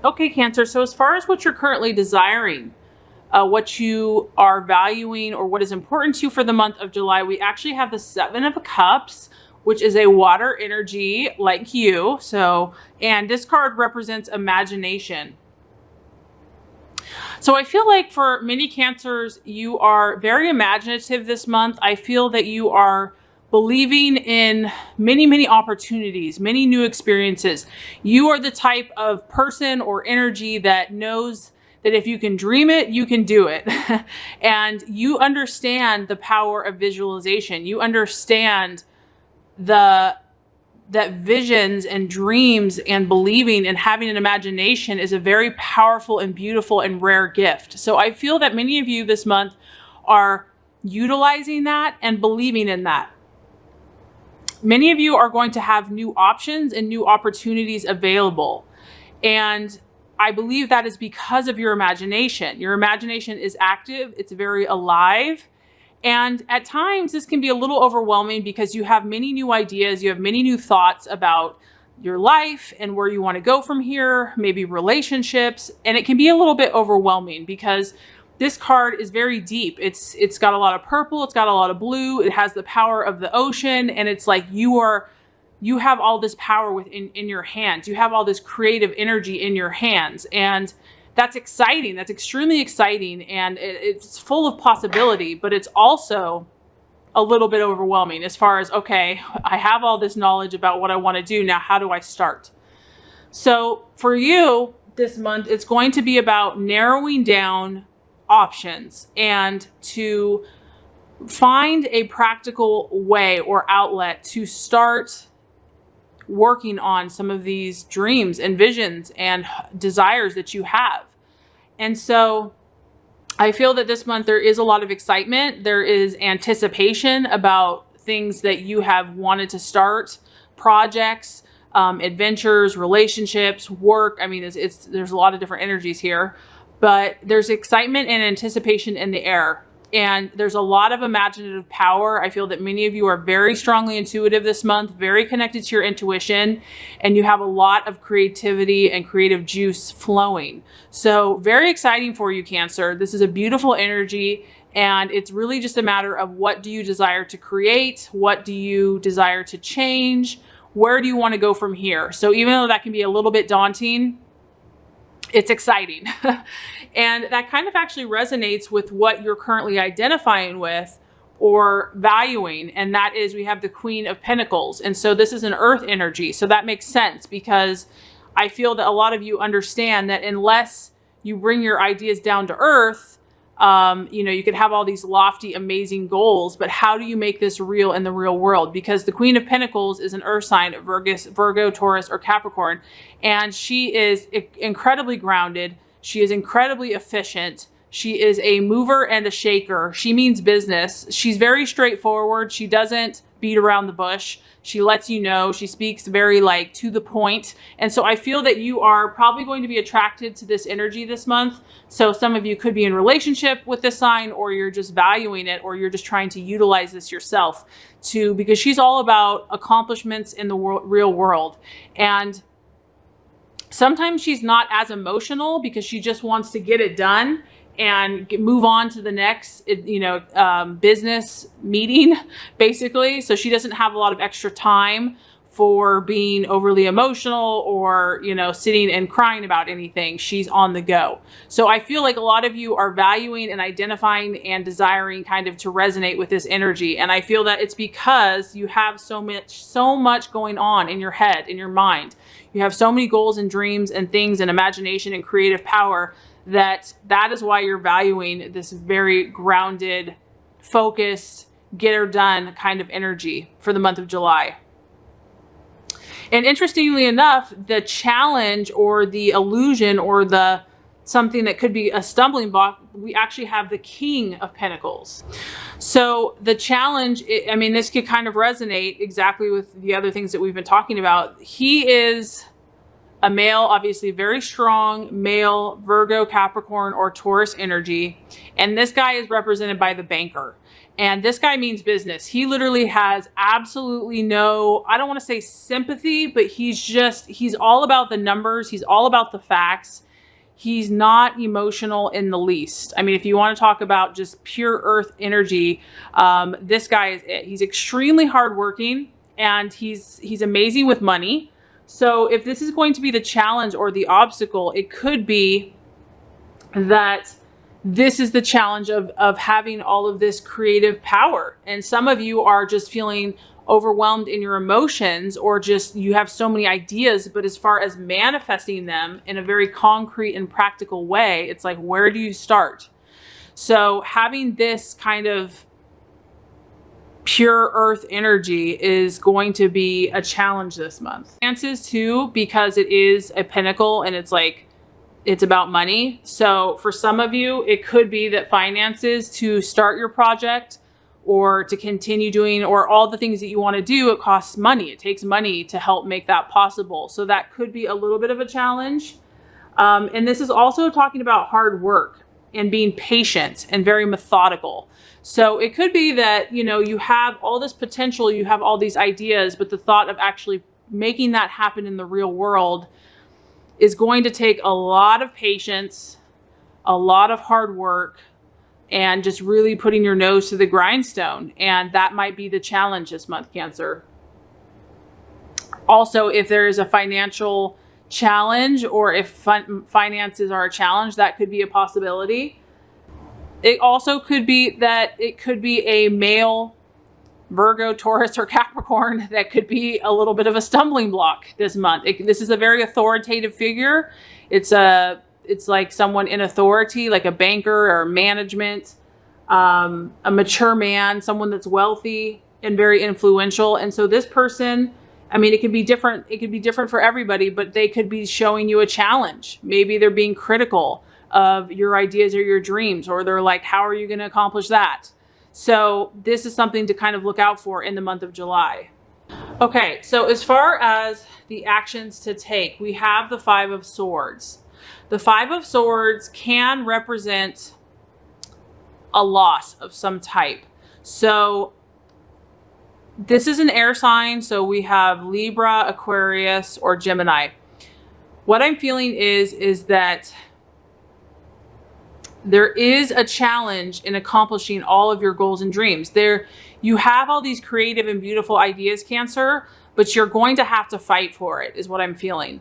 Okay, Cancer, so as far as what you're currently desiring, what you are valuing or what is important to you for the month of July, we actually have the Seven of Cups, which is a water energy like you. So, and this card represents imagination. So I feel like for many Cancers, you are very imaginative this month. I feel that you are believing in many, many opportunities, many new experiences. You are the type of person or energy that knows that if you can dream it, you can do it. And you understand the power of visualization. You understand that visions and dreams and believing and having an imagination is a very powerful and beautiful and rare gift. So I feel that many of you this month are utilizing that and believing in that. Many of you are going to have new options and new opportunities available. And I believe that is because of your imagination. Your imagination is active, it's very alive. And at times this can be a little overwhelming because you have many new ideas, you have many new thoughts about your life and where you want to go from here, maybe relationships, and it can be a little bit overwhelming because this card is very deep. It's got a lot of purple, it's got a lot of blue, it has the power of the ocean, and it's like you have all this power in your hands. You have all this creative energy in your hands, and that's exciting. That's extremely exciting, and it's full of possibility, but it's also a little bit overwhelming as far as, okay, I have all this knowledge about what I want to do. Now, how do I start? So for you this month, it's going to be about narrowing down options and to find a practical way or outlet to start working on some of these dreams and visions and desires that you have. And so I feel that this month there is a lot of excitement. There is anticipation about things that you have wanted to start, projects, adventures, relationships, work. I mean, there's a lot of different energies here, but there's excitement and anticipation in the air. And there's a lot of imaginative power. I feel that many of you are very strongly intuitive this month, very connected to your intuition, and you have a lot of creativity and creative juice flowing. So very exciting for you, Cancer. This is a beautiful energy, and it's really just a matter of what do you desire to create? What do you desire to change? Where do you want to go from here? So even though that can be a little bit daunting, it's exciting. And that kind of actually resonates with what you're currently identifying with or valuing. And that is, we have the Queen of Pentacles. And so this is an earth energy. So that makes sense because I feel that a lot of you understand that unless you bring your ideas down to earth, you could have all these lofty, amazing goals, but how do you make this real in the real world? Because the Queen of Pentacles is an earth sign, Virgo, Taurus, or Capricorn, and she is incredibly grounded. She is incredibly efficient. She is a mover and a shaker. She means business. She's very straightforward. She doesn't beat around the bush. She lets you know. She speaks very to the point. And so I feel that you are probably going to be attracted to this energy this month. So some of you could be in relationship with this sign, or you're just valuing it, or you're just trying to utilize this yourself because she's all about accomplishments in the real world. And sometimes she's not as emotional because she just wants to get it done and move on to the next, business meeting, basically. So she doesn't have a lot of extra time for being overly emotional or, sitting and crying about anything. She's on the go. So I feel like a lot of you are valuing and identifying and desiring kind of to resonate with this energy. And I feel that it's because you have so much going on in your head, in your mind. You have so many goals and dreams and things and imagination and creative power that is why you're valuing this very grounded, focused, get her done kind of energy for the month of July. And interestingly enough, the challenge or the illusion or something that could be a stumbling block, we actually have the King of Pentacles. So the challenge, this could kind of resonate exactly with the other things that we've been talking about. He is a male, obviously very strong male, Virgo, Capricorn, or Taurus energy. And this guy is represented by the banker. And this guy means business. He literally has absolutely no, I don't want to say sympathy, but he's all about the numbers. He's all about the facts. He's not emotional in the least. I mean, if you want to talk about just pure earth energy, this guy is it. He's extremely hardworking, and he's amazing with money. So if this is going to be the challenge or the obstacle, it could be that this is the challenge of having all of this creative power. And some of you are just feeling overwhelmed in your emotions, or just you have so many ideas, but as far as manifesting them in a very concrete and practical way, it's like, where do you start? So having this kind of pure earth energy is going to be a challenge this month. Finances too, because it is a pinnacle and it's like, it's about money. So for some of you, it could be that finances to start your project or to continue doing, or all the things that you want to do, it costs money. It takes money to help make that possible. So that could be a little bit of a challenge. And this is also talking about hard work and being patient and very methodical. So it could be that, you know, you have all this potential, you have all these ideas, but the thought of actually making that happen in the real world is going to take a lot of patience, a lot of hard work, and just really putting your nose to the grindstone. And that might be the challenge this month, Cancer. Also, if there is a financial challenge, or if finances are a challenge, that could be a possibility. It also could be that it could be a male Virgo, Taurus, or Capricorn that could be a little bit of a stumbling block this month. This is a very authoritative figure. It's like someone in authority, like a banker or management, a mature man, someone that's wealthy and very influential. And so this person, I mean, it could be different. It could be different for everybody, but they could be showing you a challenge. Maybe they're being critical of your ideas or your dreams, or they're like, how are you going to accomplish that? So this is something to kind of look out for in the month of July. Okay, so as far as the actions to take, we have the Five of Swords. The Five of Swords can represent a loss of some type. So this is an air sign. So we have Libra, Aquarius, or Gemini. What I'm feeling is that there is a challenge in accomplishing all of your goals and dreams. You have all these creative and beautiful ideas, Cancer, but you're going to have to fight for it, is what I'm feeling.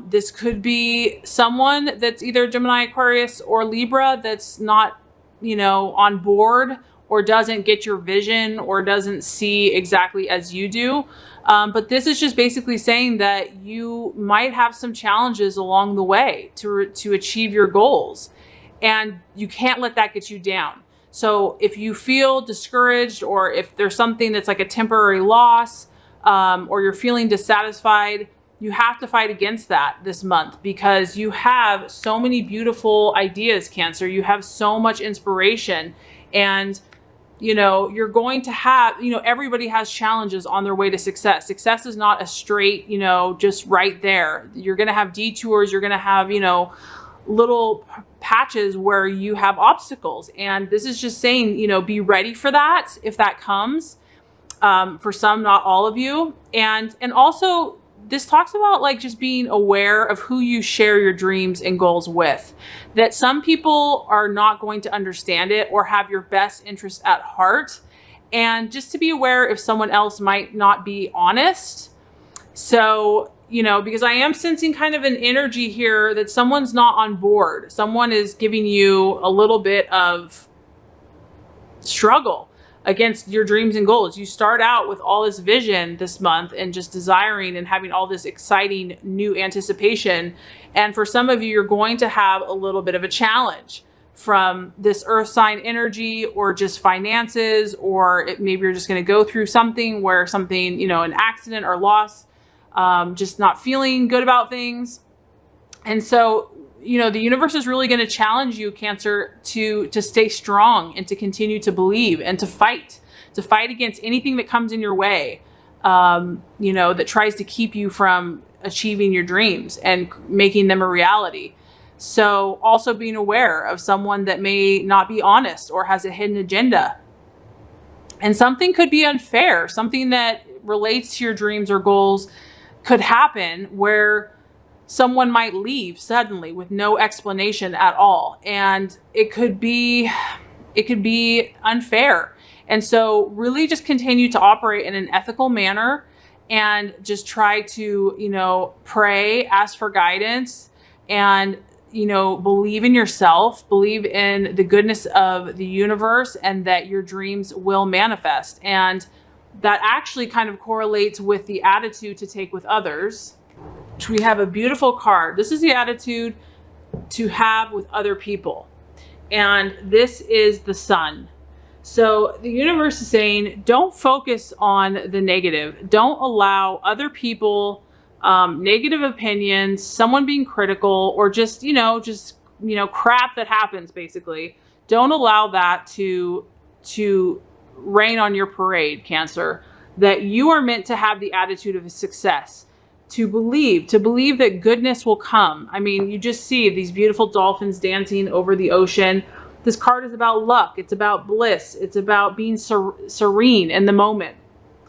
This could be someone that's either Gemini, Aquarius, or Libra that's not, you know, on board, or doesn't get your vision, or doesn't see exactly as you do. But this is just basically saying that you might have some challenges along the way to achieve your goals. And you can't let that get you down. So if you feel discouraged, or if there's something that's like a temporary loss, or you're feeling dissatisfied, you have to fight against that this month, because you have so many beautiful ideas, Cancer. You have so much inspiration, and you know, you're going to have, you know, everybody has challenges on their way to success. Success is not a straight, you know, just right there. You're going to have detours. You're going to have, you know, little patches where you have obstacles. And this is just saying, you know, be ready for that if that comes. For some, not all of you. And also this talks about like just being aware of who you share your dreams and goals with. That some people are not going to understand it or have your best interest at heart. And just to be aware if someone else might not be honest. So, you know, because I am sensing kind of an energy here that someone's not on board. Someone is giving you a little bit of struggle against your dreams and goals. You start out with all this vision this month and just desiring and having all this exciting new anticipation. And for some of you, you're going to have a little bit of a challenge from this earth sign energy, or just finances, or maybe you're just going to go through something where something, you know, an accident or loss, just not feeling good about things. And so, you know, the universe is really going to challenge you, Cancer, to stay strong and to continue to believe and to fight against anything that comes in your way, you know, that tries to keep you from achieving your dreams and making them a reality. So also being aware of someone that may not be honest or has a hidden agenda. And something could be unfair, something that relates to your dreams or goals could happen where someone might leave suddenly with no explanation at all. And it could be unfair. And so really just continue to operate in an ethical manner and just try to, pray, ask for guidance, and, believe in yourself, believe in the goodness of the universe, and that your dreams will manifest. And that actually kind of correlates with the attitude to take with others. We have a beautiful card. This is the attitude to have with other people. And this is the Sun. So the universe is saying, don't focus on the negative. Don't allow other people, negative opinions, someone being critical, or just crap that happens, basically. Don't allow that to rain on your parade, Cancer. That you are meant to have the attitude of success, to believe that goodness will come. I mean, you just see these beautiful dolphins dancing over the ocean. This card is about luck. It's about bliss. It's about being serene in the moment.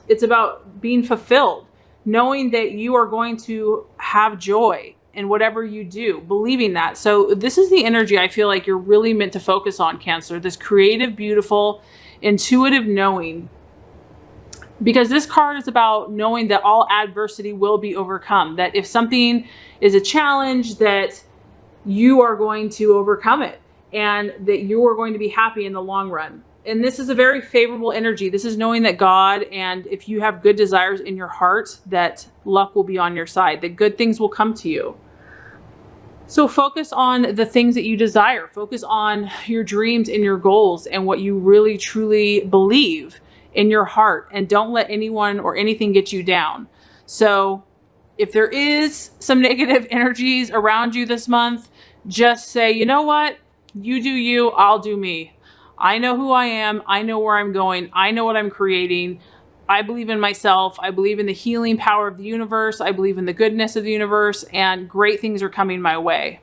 It's about being fulfilled, knowing that you are going to have joy in whatever you do, believing that. So this is the energy I feel like you're really meant to focus on, Cancer. This creative, beautiful, intuitive knowing. Because this card is about knowing that all adversity will be overcome. That if something is a challenge, that you are going to overcome it. And that you are going to be happy in the long run. And this is a very favorable energy. This is knowing that God, and if you have good desires in your heart, that luck will be on your side, that good things will come to you. So focus on the things that you desire. Focus on your dreams and your goals and what you really, truly believe in your heart. And don't let anyone or anything get you down. So if there is some negative energies around you this month, just say, you know what? You do you, I'll do me. I know who I am. I know where I'm going. I know what I'm creating. I believe in myself. I believe in the healing power of the universe. I believe in the goodness of the universe, and great things are coming my way.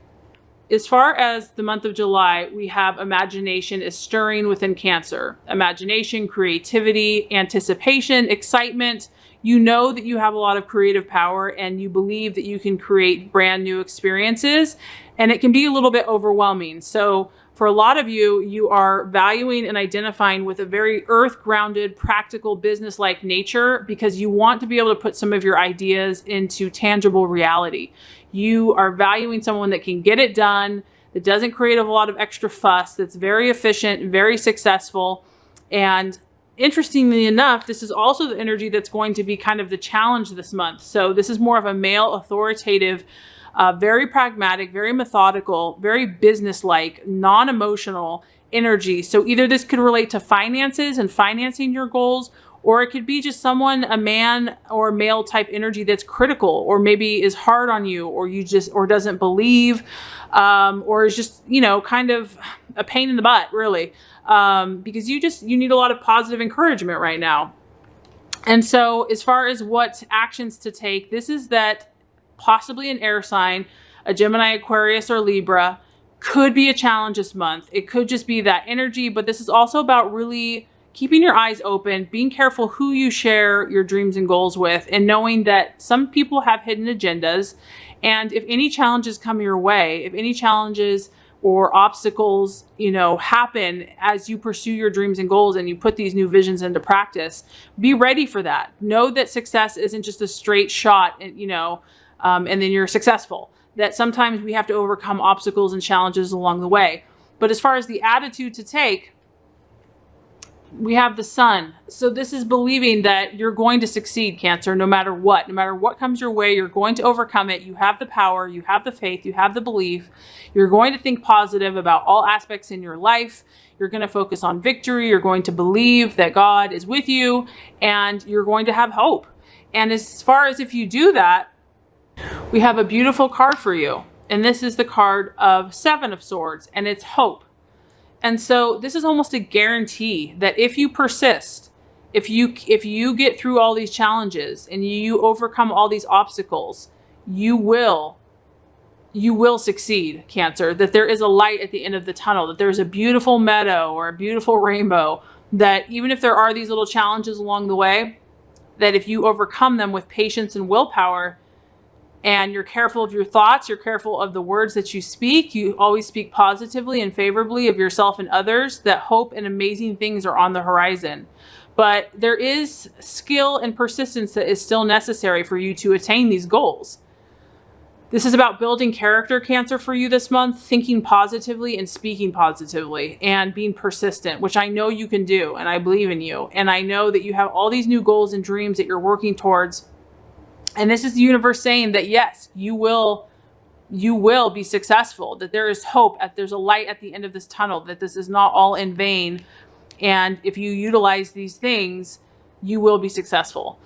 As far as the month of July, we have imagination is stirring within Cancer. Imagination, creativity, anticipation, excitement. You know that you have a lot of creative power, and you believe that you can create brand new experiences, and it can be a little bit overwhelming. So for a lot of you, you are valuing and identifying with a very earth-grounded, practical, business-like nature because you want to be able to put some of your ideas into tangible reality. You are valuing someone that can get it done, that doesn't create a lot of extra fuss, that's very efficient, very successful. And interestingly enough, this is also the energy that's going to be kind of the challenge this month. So this is more of a male, authoritative, very pragmatic, very methodical, very business-like, non-emotional energy. So either this could relate to finances and financing your goals, or it could be just someone, a man or male type energy that's critical, or maybe is hard on you, or doesn't believe, or is just, kind of a pain in the butt, really. Because you need a lot of positive encouragement right now. And so as far as what actions to take, this is that possibly an air sign, a Gemini, Aquarius, or Libra, could be a challenge this month. It could just be that energy, but this is also about really keeping your eyes open, being careful who you share your dreams and goals with, and knowing that some people have hidden agendas. And if any challenges come your way, if any challenges or obstacles, happen as you pursue your dreams and goals and you put these new visions into practice, be ready for that. Know that success isn't just a straight shot, and then you're successful. That sometimes we have to overcome obstacles and challenges along the way. But as far as the attitude to take, we have the Sun. So this is believing that you're going to succeed, Cancer, no matter what. No matter what comes your way, you're going to overcome it. You have the power, you have the faith, you have the belief. You're going to think positive about all aspects in your life. You're going to focus on victory. You're going to believe that God is with you, and you're going to have hope. And as far as if you do that, we have a beautiful card for you. And this is the card of Seven of Swords, and it's hope. And so this is almost a guarantee that if you persist, if you get through all these challenges and you overcome all these obstacles, you will succeed, Cancer, that there is a light at the end of the tunnel, that there's a beautiful meadow or a beautiful rainbow, that even if there are these little challenges along the way, that if you overcome them with patience and willpower, and you're careful of your thoughts, you're careful of the words that you speak, you always speak positively and favorably of yourself and others, that hope and amazing things are on the horizon. But there is skill and persistence that is still necessary for you to attain these goals. This is about building character, Cancer, for you this month, thinking positively and speaking positively and being persistent, which I know you can do, and I believe in you. And I know that you have all these new goals and dreams that you're working towards. And this is the universe saying that, yes, you will be successful, that there is hope, there's a light at the end of this tunnel, that this is not all in vain. And if you utilize these things, you will be successful.